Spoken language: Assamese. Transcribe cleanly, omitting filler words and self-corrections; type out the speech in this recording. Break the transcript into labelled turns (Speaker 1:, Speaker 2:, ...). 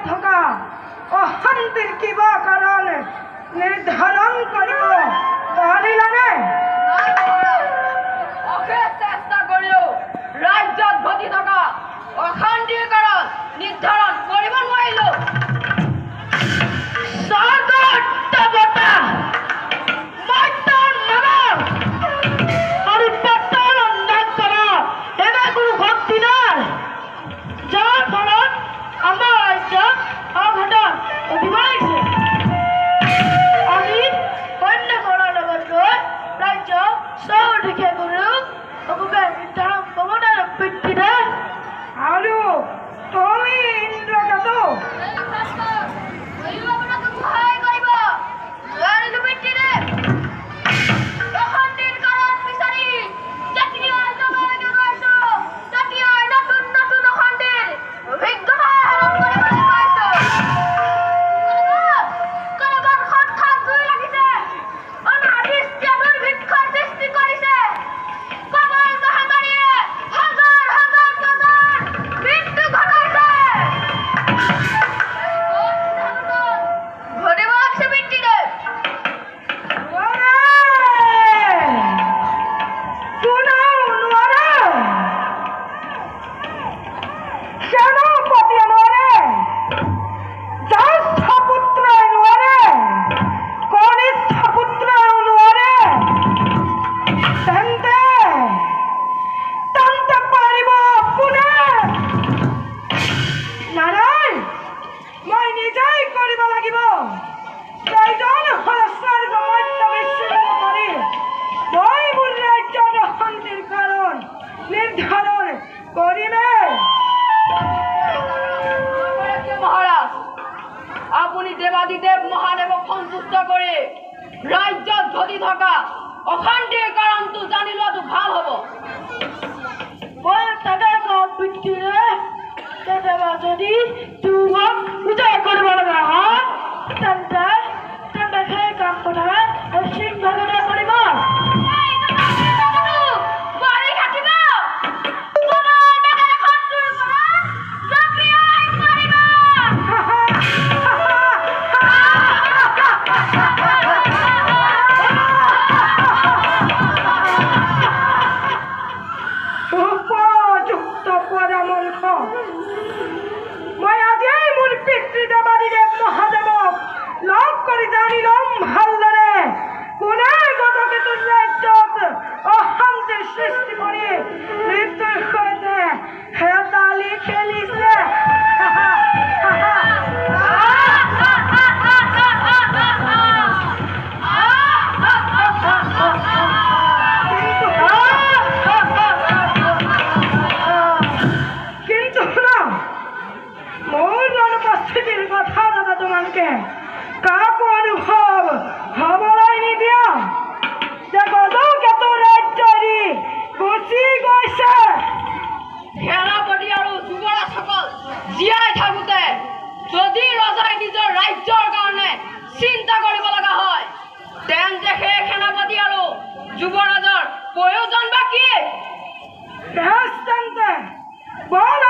Speaker 1: থকা অশান্তিৰ কিবা কাৰণ নিৰ্ধাৰণ কৰিব পাৰিলানে?
Speaker 2: অশেষ চেষ্টা কৰিও ৰাজ্যত ঘটি থকা অশান্তিৰ কাৰণ নিৰ্ধাৰণ কৰিব নোৱাৰিলো।
Speaker 1: আৰু তুমি ইন্দ্ৰজাতো
Speaker 2: আপুনি দেৱাদিদেৱ মহাদেৱক সন্তুষ্ট কৰি ৰাজ্যত ঘটি থকা অশান্তিৰ কাৰণটো জানি লোৱাটো ভাল হ'ব।
Speaker 1: মই তাকে কওঁ পিতৃৰে, কেতিয়াবা যদি তোমাক উজাই কৰিব লগা হয় তেন্তে সেই কাম কথা শৃংখলতে কৰিব। মই আজিয়েই মোৰ পিতৃ দেৱাদিদেৱ মহাদেৱক লগ কৰি জানি ল'ম ভালদৰে কোনে গজকেতুৰ ৰাজ্যত অশান্তিৰ সৃষ্টি কৰি মৃত্যুৰ সৈতে হেতালি খেলিছে। অনুপস্থিতিৰ কথা দাদা তোমালোকে কাকো অনুভৱ হবলৈ নিদিয়া যে গজকেতু ৰাজ্য এৰি গুচি গৈছে।
Speaker 2: সেনাপতি আৰু যুৱৰাজসকল জীয়াই থাকোঁতে যদি ৰজাই নিজৰ ৰাজ্যৰ কাৰণে চিন্তা কৰিব লগা হয় তেন্তে সেই সেনাপতি আৰু যুৱৰাজৰ প্ৰয়োজন বা কি?
Speaker 1: তেন্তে বল